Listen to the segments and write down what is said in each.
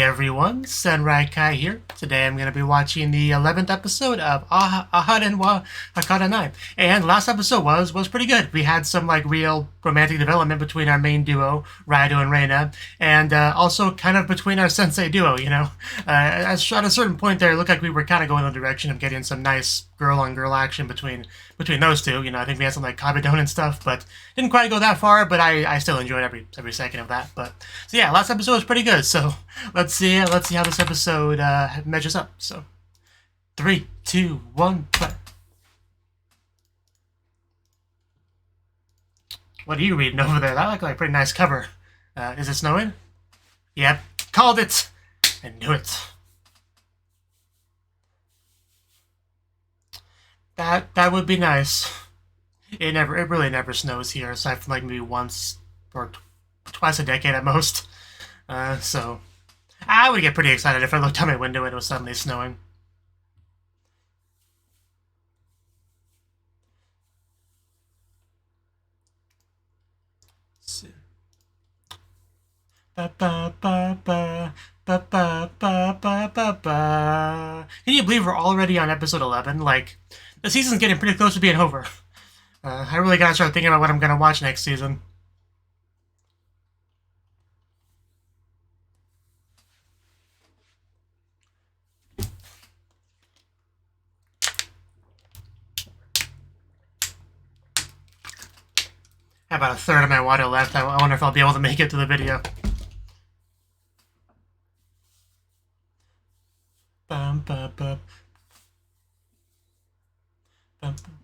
everyone, Hakarenai here. Today I'm going to be watching the 11th episode of Hakarenai. And last episode was pretty good. We had some real romantic development between our main duo, Raido and Reina, and also kind of between our sensei duo, you know. At a certain point there, it looked like we were kind of going in the direction of getting some nice girl-on-girl action between those two. You know, I think we had some Kabedon and stuff, but didn't quite go that far, but I still enjoyed every second of that. But so yeah, last episode was pretty good. So let's see how this episode measures up. So 3, 2, 1, play. What are you reading over there? That looked like a pretty nice cover. Is it snowing? Yep, called it. I knew it. That would be nice. It really never snows here, aside from maybe once or twice a decade at most. So I would get pretty excited if I looked out my window and it was suddenly snowing. Ba ba ba ba ba ba ba ba ba ba. Can you believe we're already on episode 11? The season's getting pretty close to being over. I really gotta start thinking about what I'm gonna watch next season. I have about a third of my water left. I wonder if I'll be able to make it to the video. Bum, bum, bum. Bum, bum.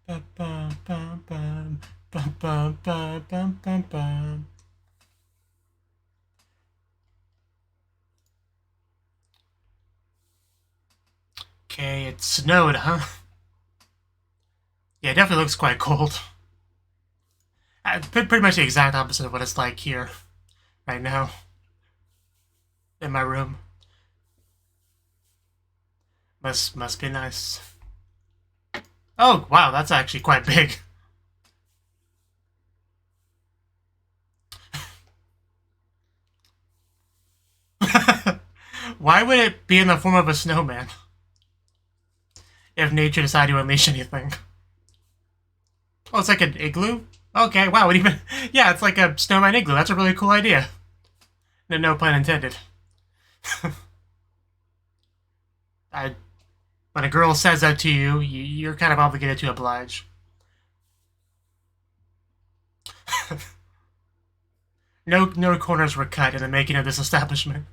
Bum, bum, bum, bum, bum, bum, bum, bum, bum, bum. Okay, it snowed, huh? Yeah, it definitely looks quite cold. Pretty much the exact opposite of what it's like here, right now, in my room. Must be nice. Oh, wow, that's actually quite big. Why would it be in the form of a snowman? If nature decided to unleash anything. Oh, it's like an igloo? Okay, wow, yeah, it's like a snowman igloo. That's a really cool idea. No pun intended. When a girl says that to you, you're kind of obligated to oblige. No corners were cut in the making of this establishment.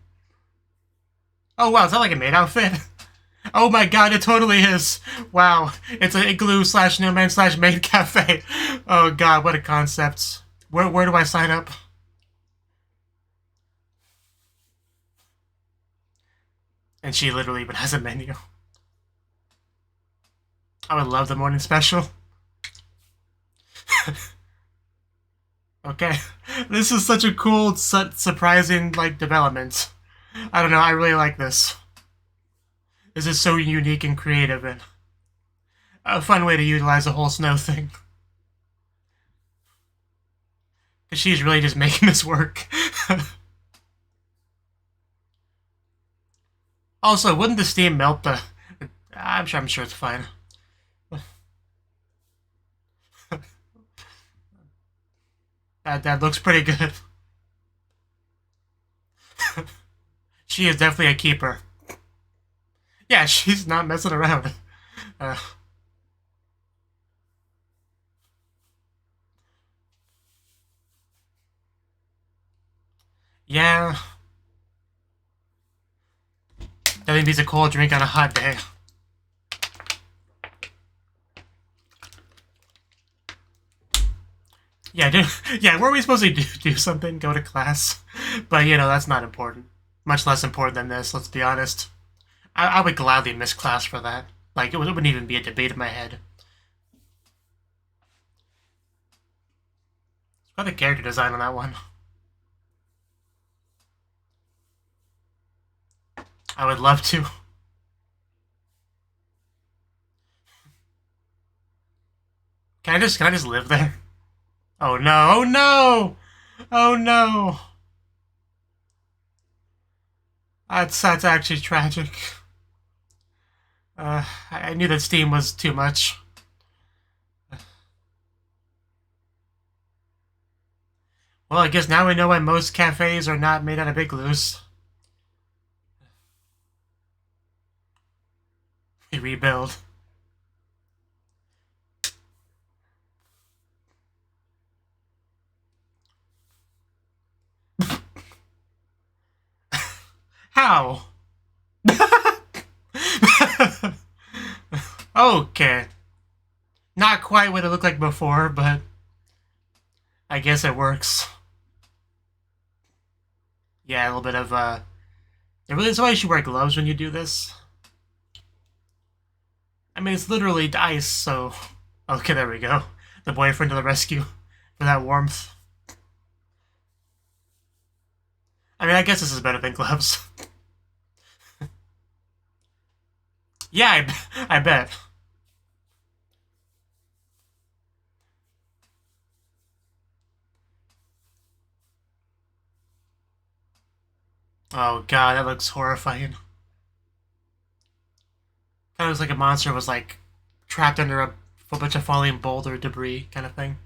Oh wow, is that like a maid outfit? Oh my god, it totally is! Wow, it's an igloo / snowman / maid cafe. Oh god, what a concept. Where do I sign up? And she literally even has a menu. I would love the morning special. Okay, this is such a cool, surprising, development. I don't know, I really like this. This is so unique and creative, and a fun way to utilize the whole snow thing. Because she's really just making this work. Also, wouldn't the steam melt the... I'm sure it's fine. That looks pretty good. She is definitely a keeper. Yeah, she's not messing around. Yeah. Nothing beats a cold drink on a hot day. Yeah, were we supposed to do something? Go to class? But, that's not important. Much less important than this, let's be honest. I would gladly miss class for that. Like, it wouldn't even be a debate in my head. What the character design on that one? I would love to. Can I just live there? Oh no! Oh no! Oh no! That's actually tragic. I knew that steam was too much. Well, I guess now we know why most cafes are not made out of igloos. We rebuild. How? Okay. Not quite what it looked like before, but I guess it works. Yeah, a little bit of, It really is why you should wear gloves when you do this. I mean, it's literally ice, so... Okay, there we go. The boyfriend to the rescue for that warmth. I mean, I guess this is better than gloves. Yeah, I bet. Oh god, that looks horrifying. Kind of looks like a monster was, like, trapped under a whole bunch of falling boulder debris kind of thing.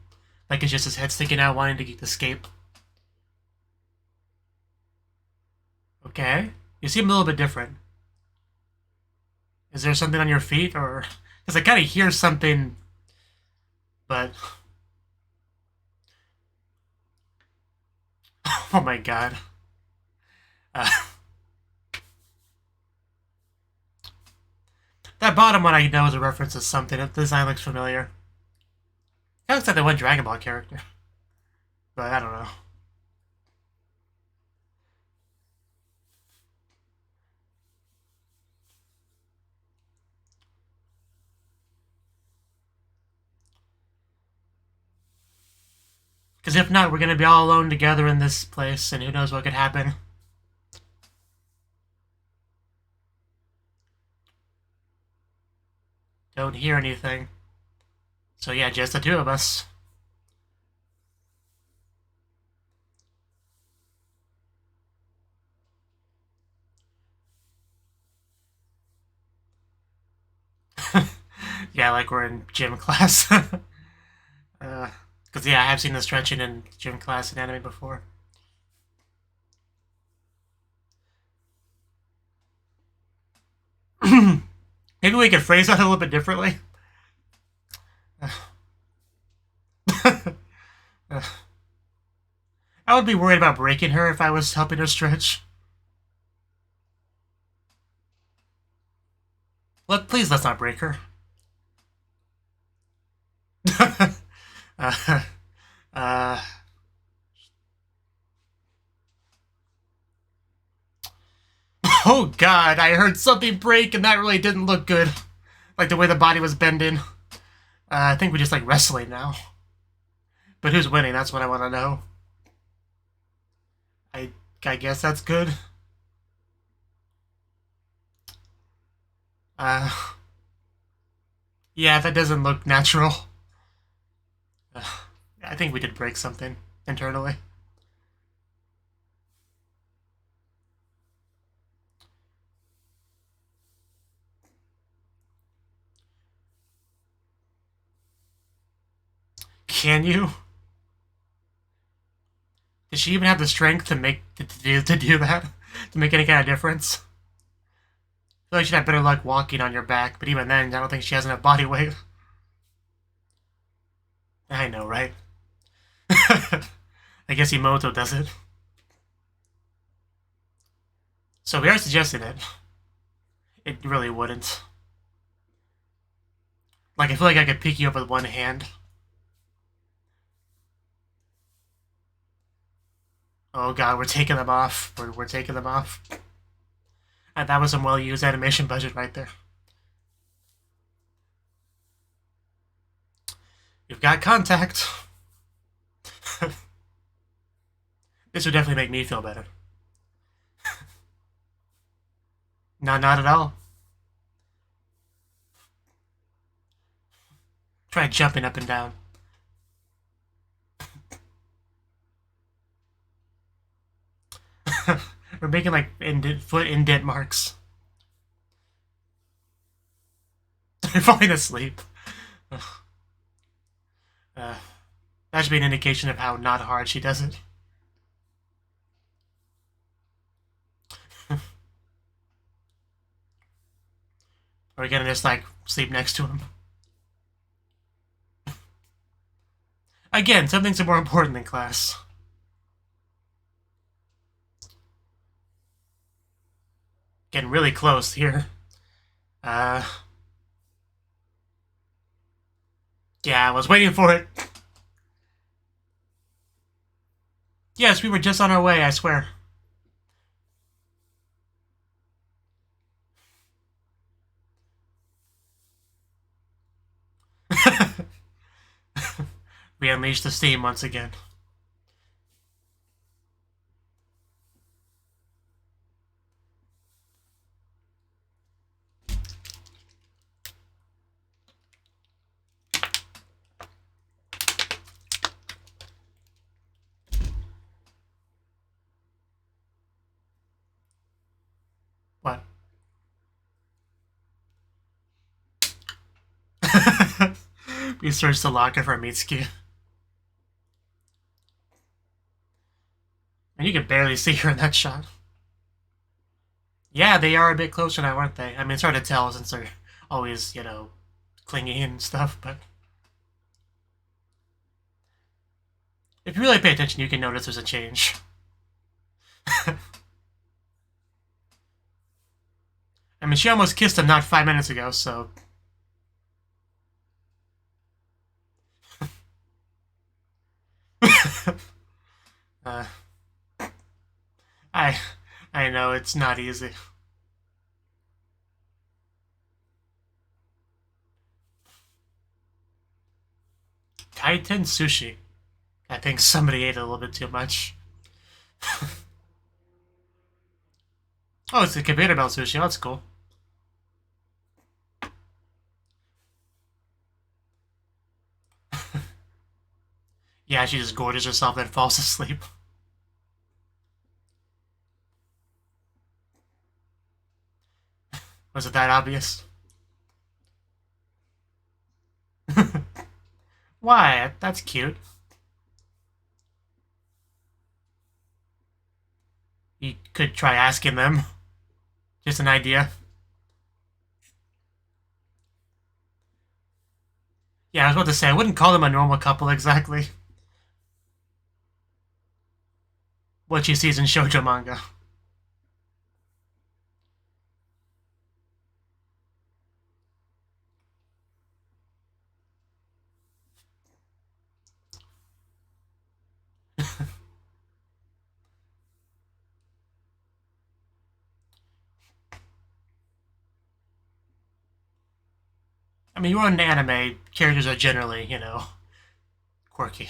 Like it's just his head sticking out wanting to escape. Okay. You seem a little bit different. Is there something on your feet, or... Because I kind of hear something, but... Oh my god. That bottom one I know is a reference to something. The design looks familiar. It looks like the one Dragon Ball character. But I don't know. Because if not, we're going to be all alone together in this place, and who knows what could happen. Don't hear anything. So yeah, just the two of us. Yeah, like we're in gym class. Because yeah, I have seen the stretching in gym class in anime before. Maybe we could phrase that a little bit differently. I would be worried about breaking her if I was helping her stretch. Please, let's not break her. uh, uh, oh god, I heard something break and that really didn't look good. Like the way the body was bending. I think we're just like wrestling now. But who's winning? That's what I want to know. I guess that's good. Yeah, that doesn't look natural. I think we did break something internally. Can you? Does she even have the strength to do that? To make any kind of difference? I feel like she'd have better luck walking on your back, but even then, I don't think she has enough body weight. I know, right? I guess Emoto does it. So we are suggesting it. It really wouldn't. Like, I feel like I could pick you up with one hand. Oh god, we're taking them off. We're taking them off. And that was some well-used animation budget right there. We've got contact. This would definitely make me feel better. No, not at all. Try jumping up and down. We're making like foot indent marks. They're falling asleep. That should be an indication of how not hard she does it. Are we gonna just like sleep next to him? Again, some things are more important than class. Getting really close here. Yeah, I was waiting for it. Yes, we were just on our way, I swear. We unleashed the steam once again. What? We searched the locker for Mitsuki. And you can barely see her in that shot. Yeah, they are a bit closer now, aren't they? I mean, it's hard to tell since they're always, you know, clingy and stuff, but... if you really pay attention, you can notice there's a change. I mean, she almost kissed him not 5 minutes ago, so... I know, it's not easy. Kaiten sushi. I think somebody ate a little bit too much. Oh, it's the conveyor belt sushi. Oh, that's cool. Yeah, she just gorges herself and falls asleep. Was it that obvious? Why? That's cute. You could try asking them. Just an idea. Yeah, I was about to say, I wouldn't call them a normal couple exactly. What she sees in shoujo manga. I mean, you're in an anime, characters are generally, you know, quirky.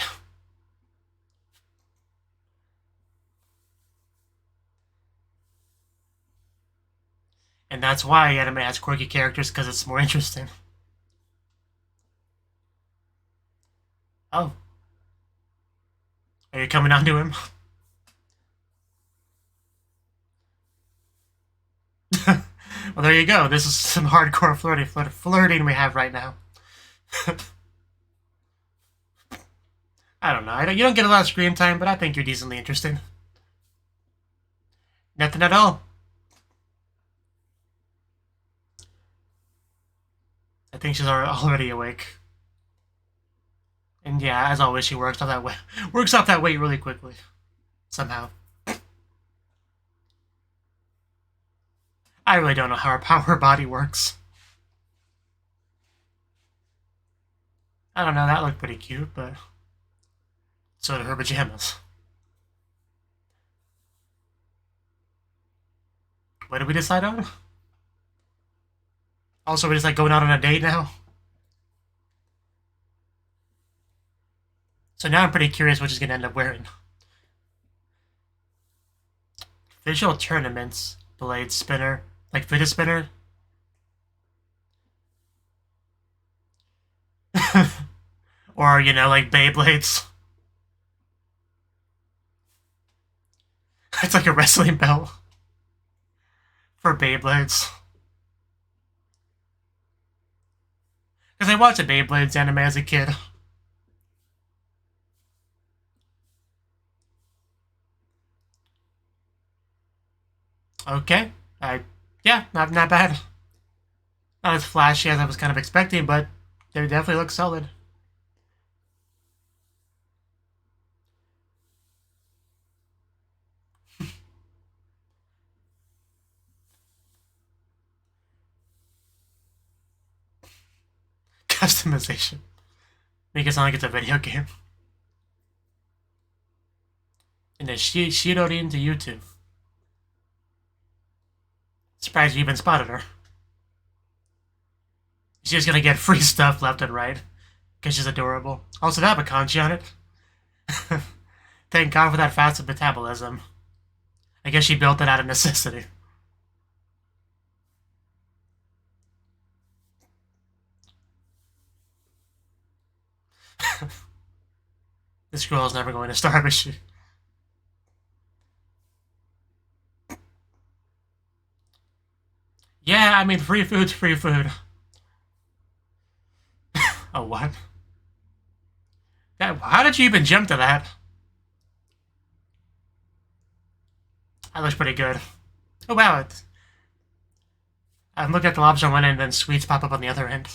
And that's why anime has quirky characters, because it's more interesting. Oh. Are you coming on to him? Well, there you go. This is some hardcore flirting we have right now. I don't know. You don't get a lot of screen time, but I think you're decently interesting. Nothing at all. I think she's already awake. And yeah, as always, she works off that weight really quickly. Somehow. I really don't know how her body works. I don't know, that looked pretty cute, but so did her pajamas. What did we decide on? Also, we're just like going out on a date now? So now I'm pretty curious what she's gonna end up wearing. Visual tournaments, blade spinner, like fidget spinner. Or, you know, like Beyblades. It's like a wrestling belt for Beyblades. Because I watched a Beyblades anime as a kid. Okay. Yeah, not bad. Not as flashy as I was kind of expecting, but they definitely look solid. Customization. Make it sound like it's a video game. And then Shirorin to YouTube. Surprised you even spotted her. She's just gonna get free stuff left and right. Because she's adorable. Also, they have a kanji on it. Thank God for that fast metabolism. I guess she built it out of necessity. This girl's never going to starve, is she? Yeah, I mean, free food's free food. Oh, what? How did you even jump to that? That looks pretty good. Oh, wow. I'm looking at the lobster on one end, and then sweets pop up on the other end.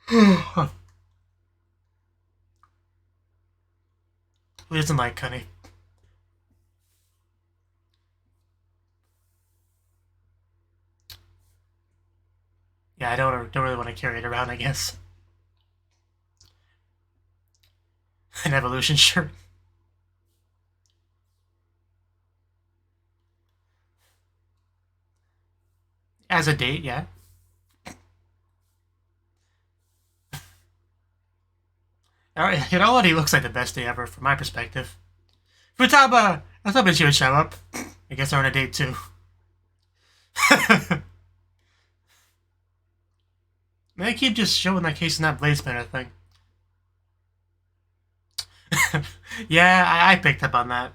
Who doesn't like honey? Yeah, I don't really want to carry it around, I guess. An evolution shirt. As a date, yeah. It already looks like the best day ever, from my perspective. Futaba! I was hoping she would show up. I guess they're on a date, too. They keep just showing that case in that blade spinner thing. Yeah, I picked up on that.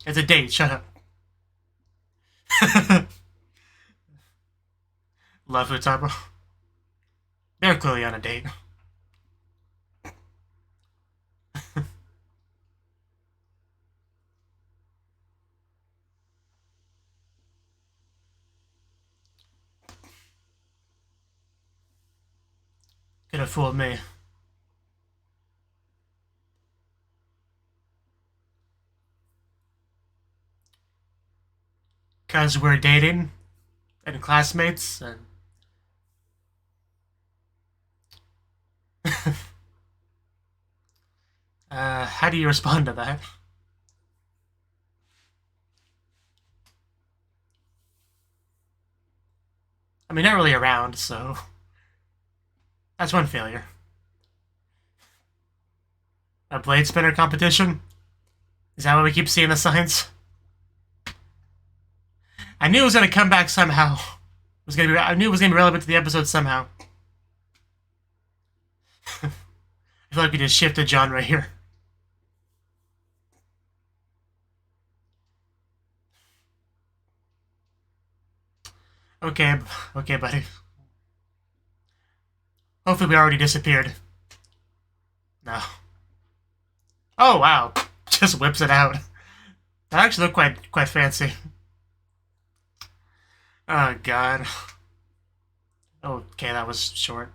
It's a date, shut up. Love Futaba. They're clearly on a date. Could have fooled me. Because we're dating and classmates and how do you respond to that? I mean, not really around, so that's one failure. A blade spinner competition? Is that what we keep seeing the signs? I knew it was gonna come back somehow. I knew it was gonna be relevant to the episode somehow. I feel like we just shifted genre here. Okay, buddy. Hopefully we already disappeared. No. Oh, wow. Just whips it out. That actually looked quite fancy. Oh, God. Okay, that was short.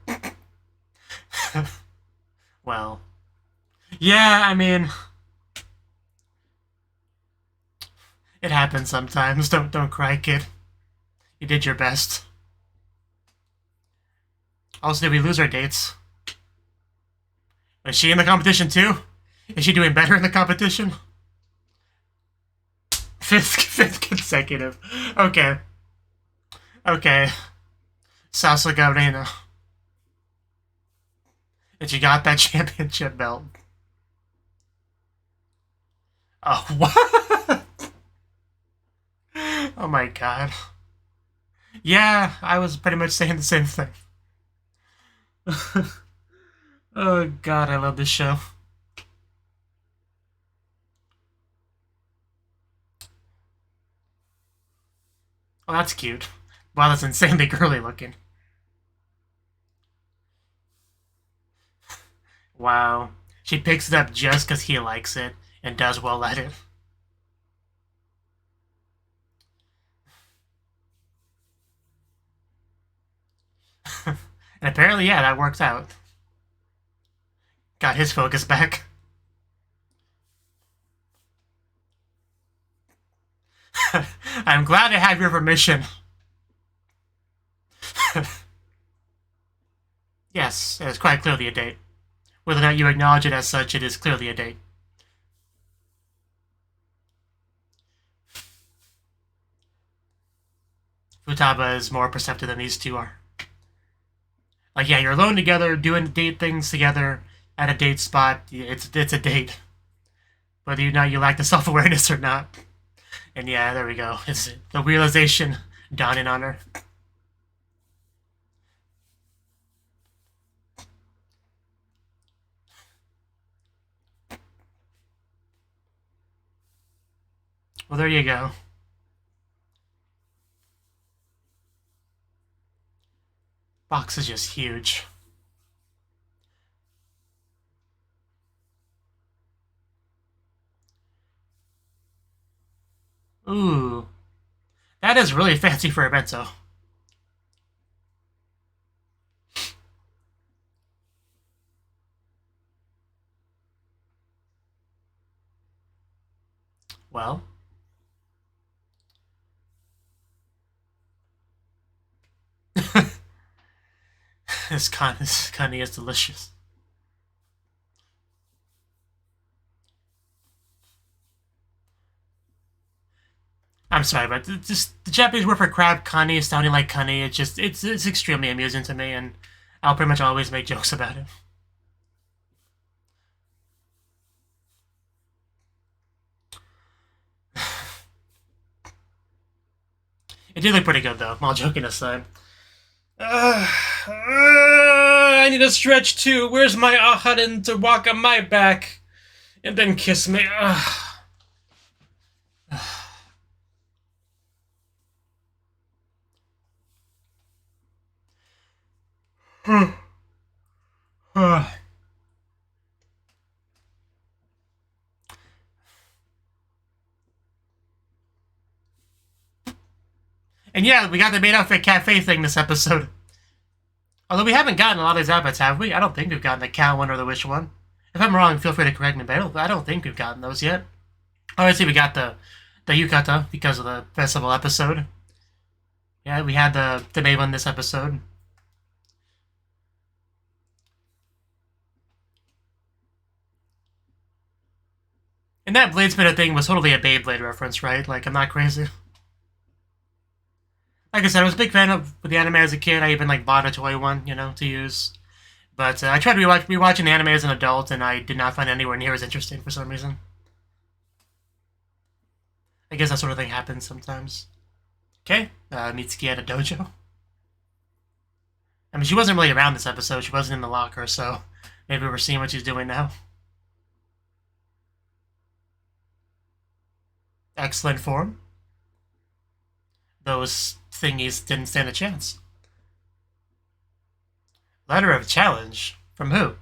Well. Yeah, I mean... It happens sometimes. Don't cry, kid. You did your best. Also, did we lose our dates? Was she in the competition too? Is she doing better in the competition? Fifth consecutive. Okay. Okay. Sasuga Reina. And she got that championship belt. Oh, what? Oh my god. Yeah, I was pretty much saying the same thing. Oh god, I love this show. Oh, that's cute. Wow, that's insanely girly looking. Wow. She picks it up just because he likes it and does well at it. And apparently, yeah, that works out. Got his focus back. I'm glad I have your permission. Yes, it is quite clearly a date. Whether or not you acknowledge it as such, it is clearly a date. Futaba is more perceptive than these two are. Like, yeah, you're alone together, doing date things together at a date spot. It's a date. Whether or not you lack the self-awareness or not. And yeah, there we go. It's the realization dawning on her. Well, there you go. Box is just huge. Ooh. That is really fancy for a bento. Well. This kanni is delicious. I'm sorry, but just the Japanese word for crab, kanni, is sounding like kanni. It's extremely amusing to me, and I'll pretty much always make jokes about it. It did look pretty good, though, all joking aside. I need a stretch, too. Where's my Aharen to walk on my back? And then kiss me. And yeah, we got the main outfit cafe thing this episode. Although we haven't gotten a lot of these outfits, have we? I don't think we've gotten the cow one or the wish one. If I'm wrong, feel free to correct me, but I don't think we've gotten those yet. Obviously, we got the yukata because of the festival episode. Yeah, we had the main one this episode. And that Bladespinner thing was totally a Beyblade reference, right? Like, I'm not crazy. Like I said, I was a big fan of the anime as a kid. I even like bought a toy one, you know, to use. But I tried rewatching the anime as an adult, and I did not find it anywhere near as interesting for some reason. I guess that sort of thing happens sometimes. Okay, Mitsuki at a dojo. I mean, she wasn't really around this episode. She wasn't in the locker, so maybe we're seeing what she's doing now. Excellent form. Those thingies didn't stand a chance. Letter of challenge? From who?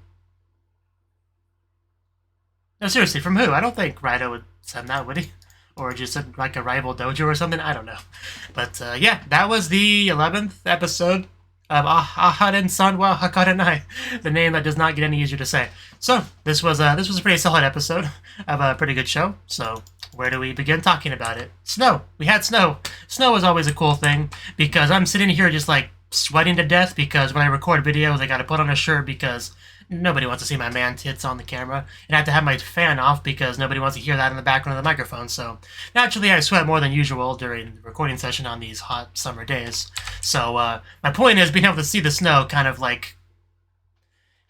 No, seriously, from who? I don't think Raito would send that, would he? Or just like a rival dojo or something? I don't know. But yeah, that was the 11th episode of Aharen-san wa Hakarenai, the name that does not get any easier to say. So this was a pretty solid episode of a pretty good show. So where do we begin talking about it? Snow. We had snow. Snow is always a cool thing because I'm sitting here just like sweating to death because when I record videos, I gotta put on a shirt because nobody wants to see my man tits on the camera. And I have to have my fan off because nobody wants to hear that in the background of the microphone. So naturally, I sweat more than usual during the recording session on these hot summer days. So my point is being able to see the snow kind of like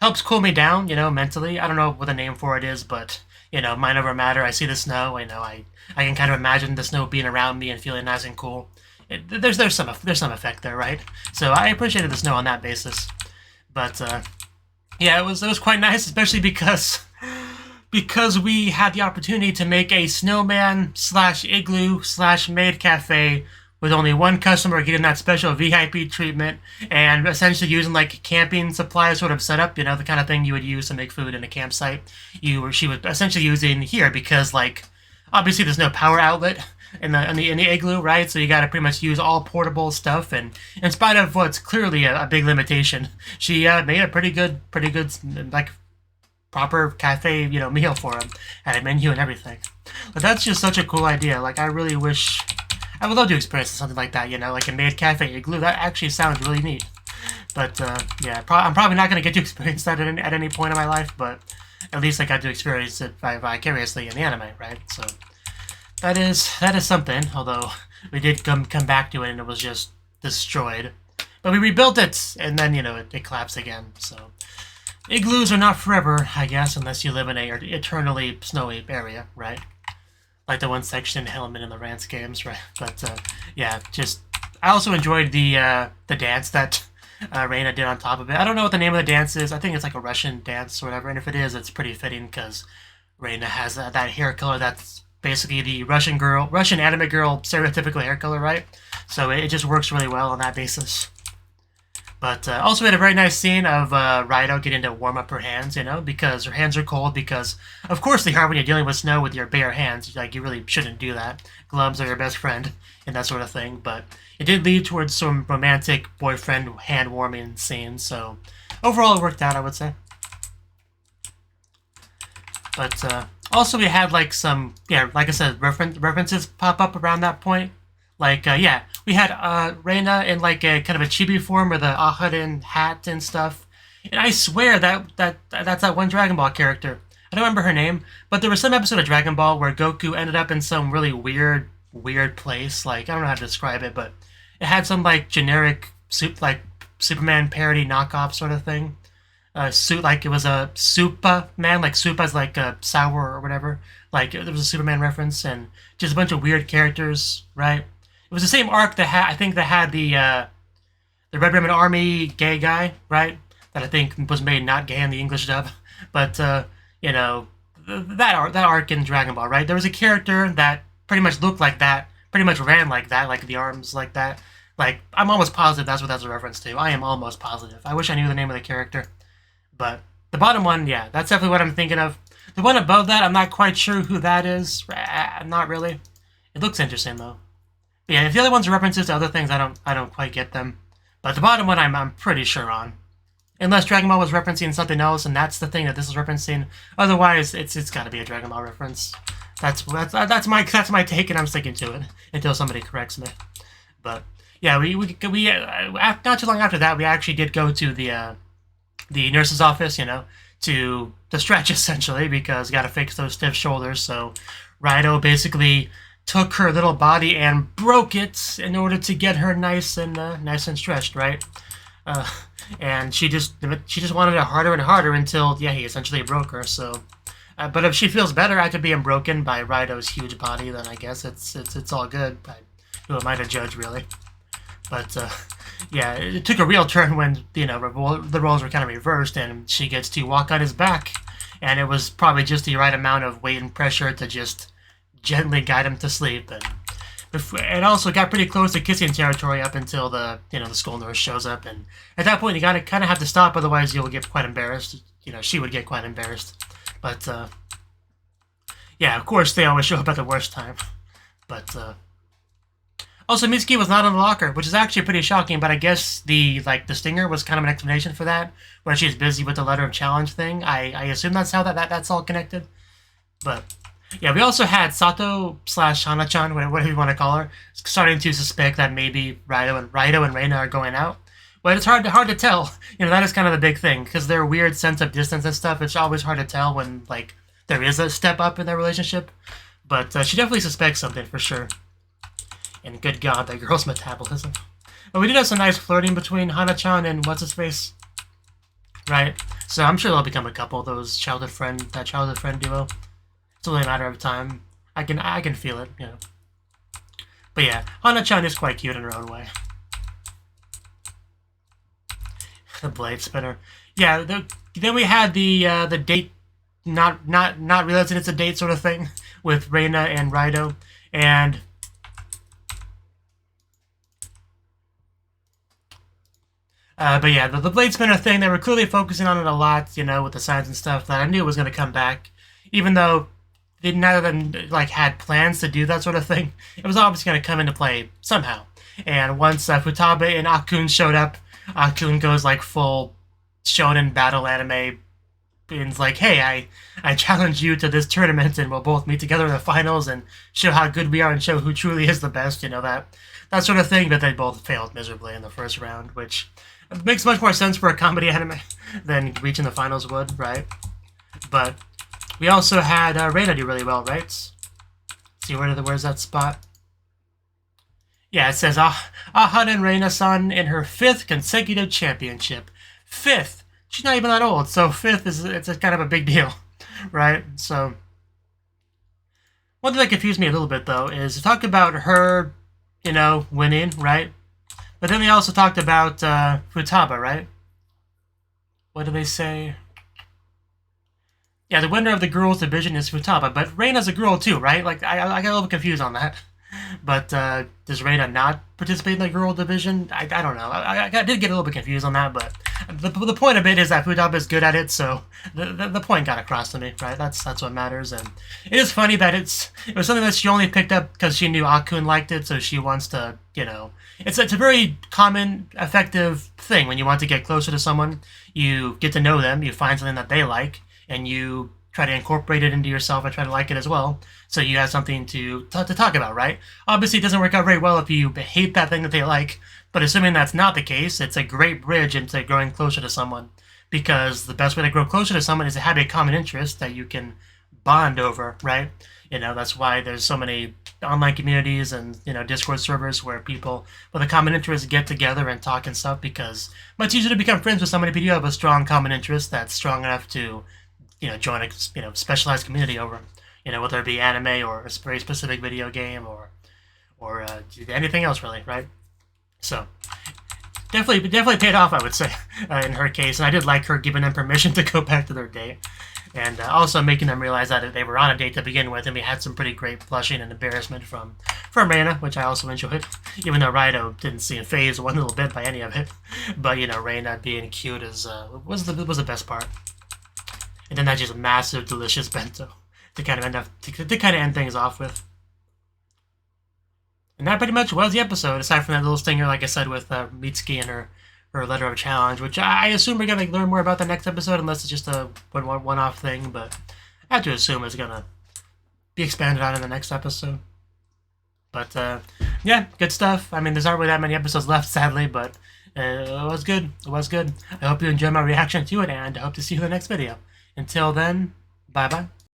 helps cool me down, you know, mentally. I don't know what the name for it is, but, you know, mind over matter. I see the snow. I know I can kind of imagine the snow being around me and feeling nice and cool. There's some effect there, right? So I appreciated the snow on that basis. But yeah, it was quite nice, especially because we had the opportunity to make a snowman / igloo / maid cafe with only one customer getting that special VIP treatment and essentially using like camping supplies sort of setup, you know, the kind of thing you would use to make food in a campsite. She was essentially using here because like obviously there's no power outlet in the igloo, right? So you got to pretty much use all portable stuff, and in spite of what's clearly a big limitation, she made a pretty good like proper cafe, you know, meal for him, had a menu and everything. But that's just such a cool idea. Like I really wish I would love to experience something like that, you know, like a maid cafe igloo. That actually sounds really neat. But yeah, I'm probably not going to get to experience that at any point in my life, but at least I got to experience it vicariously in the anime, right? So that is something, although we did come back to it and it was just destroyed. But we rebuilt it, and then, you know, it collapsed again. So igloos are not forever, I guess, unless you live in a eternally snowy area, right? Like the one section in Hellman in the Rance games, right? But yeah, just I also enjoyed the dance that Reina did on top of it. I don't know what the name of the dance is. I think it's like a Russian dance or whatever, and if it is, it's pretty fitting because Reina has that hair color that's basically the Russian anime girl stereotypical hair color, right? So it just works really well on that basis. But also we had a very nice scene of Raido getting to warm up her hands, you know, because her hands are cold, because of course they are when you're dealing with snow with your bare hands. Like, you really shouldn't do that. Gloves are your best friend and that sort of thing. But it did lead towards some romantic boyfriend hand-warming scenes, so overall it worked out, I would say. But also we had like some, yeah, like I said, references pop up around that point. Like, yeah, we had Reina in like a kind of a chibi form with the Aharen hat and stuff. And I swear that's that one Dragon Ball character. I don't remember her name, but there was some episode of Dragon Ball where Goku ended up in some really weird place. Like, I don't know how to describe it, but it had some like generic Superman parody knockoff sort of thing. Suit, like it was a Supa man, like Supa's like a sour or whatever. Like, there was a Superman reference and just a bunch of weird characters, right? It was the same arc that had the Red Ribbon Army gay guy, right? That I think was made not gay in the English dub. But you know, that arc in Dragon Ball, right? There was a character that pretty much looked like that, pretty much ran like that, like the arms like that. Like, I'm almost positive that's what that's a reference to. I am almost positive. I wish I knew the name of the character. But the bottom one, yeah, that's definitely what I'm thinking of. The one above that, I'm not quite sure who that is. Not really. It looks interesting though. But yeah, if the other ones are references to other things, I don't quite get them. But the bottom one, I'm pretty sure on. Unless Dragon Ball was referencing something else, and that's the thing that this is referencing. Otherwise, it's got to be a Dragon Ball reference. That's my take, and I'm sticking to it until somebody corrects me. But yeah, we not too long after that, we actually did go to the nurse's office, you know, to stretch essentially, because got to fix those stiff shoulders. So Raido basically took her little body and broke it in order to get her nice and stretched, right? And she just wanted it harder and harder until, yeah, he essentially broke her. So, but if she feels better after being broken by Raido's huge body, then I guess it's all good. Who am I to judge, really? But yeah, it took a real turn when, you know, the roles were kind of reversed, and she gets to walk on his back, and it was probably just the right amount of weight and pressure to just gently guide him to sleep. And it also got pretty close to kissing territory up until the school nurse shows up, and at that point you gotta kind of have to stop, otherwise you'll get quite embarrassed. You know, she would get quite embarrassed. But yeah, of course they always show up at the worst time. But also, Mitsuki was not in the locker, which is actually pretty shocking, but I guess the stinger was kind of an explanation for that, where she's busy with the letter of challenge thing. I assume that's how that's all connected. But yeah, we also had Sato / Hana-chan, whatever you want to call her, starting to suspect that maybe Raido and Reina are going out, But it's hard to tell. You know, that is kind of the big thing, because their weird sense of distance and stuff, it's always hard to tell when, like, there is a step up in their relationship. But she definitely suspects something, for sure. And good God, that girl's metabolism. But we did have some nice flirting between Hana-chan and what's-his-face. Right? So I'm sure they'll become a couple, that childhood friend duo. It's only a matter of time. I can feel it, you know. But yeah, Hana-chan is quite cute in her own way. The blade spinner. Yeah, then we had the date, not realizing it's a date sort of thing with Reina and Raido, and but yeah, the blade spinner thing, they were clearly focusing on it a lot, you know, with the signs and stuff that I knew was going to come back, even though neither of them like had plans to do that sort of thing. It was obviously going to come into play somehow. And once Futaba and Akun showed up, Akun goes like full shonen battle anime, and it's like, hey, I challenge you to this tournament, and we'll both meet together in the finals and show how good we are and show who truly is the best, you know, that sort of thing. But they both failed miserably in the first round, which makes much more sense for a comedy anime than reaching the finals would, right? But we also had Reina do really well, right? See, where's that spot? Yeah, it says Aharen-san in her 5th consecutive championship. 5th. She's not even that old, so 5th it's a kind of a big deal, right? So one thing that confused me a little bit though is to talk about her, you know, winning, right? But then they also talked about Futaba, right? What do they say? Yeah, the winner of the girls' division is Futaba, but Reina's a girl too, right? Like, I got a little confused on that. But does Reina not participate in the girl division? I don't know. I did get a little bit confused on that, but the point of it is that Futaba is good at it, so the point got across to me, right? That's what matters. And it is funny that it was something that she only picked up because she knew Akun liked it, so she wants to, you know... It's a very common, effective thing. When you want to get closer to someone, you get to know them, you find something that they like, and you try to incorporate it into yourself and try to like it as well, so you have something to talk about, right? Obviously, it doesn't work out very well if you hate that thing that they like, but assuming that's not the case, it's a great bridge into growing closer to someone, because the best way to grow closer to someone is to have a common interest that you can bond over, right? You know, that's why there's so many online communities and, you know, Discord servers where people with a common interest get together and talk and stuff, because it's much easier to become friends with somebody if you have a strong common interest that's strong enough to, you know, join a, you know, specialized community over, you know, whether it be anime or a very specific video game or anything else really, right? So definitely paid off, I would say, in her case. And I did like her giving them permission to go back to their date, and also making them realize that they were on a date to begin with, and we had some pretty great blushing and embarrassment from Reina, which I also enjoyed, even though Raido didn't seem phased one little bit by any of it. But, you know, Reina being cute was the best part. And then that just massive, delicious bento to kind of end things off with. And that pretty much was the episode, aside from that little stinger, like I said, with Mitsuki and her letter of challenge, which I assume we're going to learn more about the next episode, unless it's just a one-off thing, but I have to assume it's going to be expanded on in the next episode. But, yeah, good stuff. I mean, there's not really that many episodes left, sadly, but it was good. It was good. I hope you enjoyed my reaction to it, and I hope to see you in the next video. Until then, bye-bye.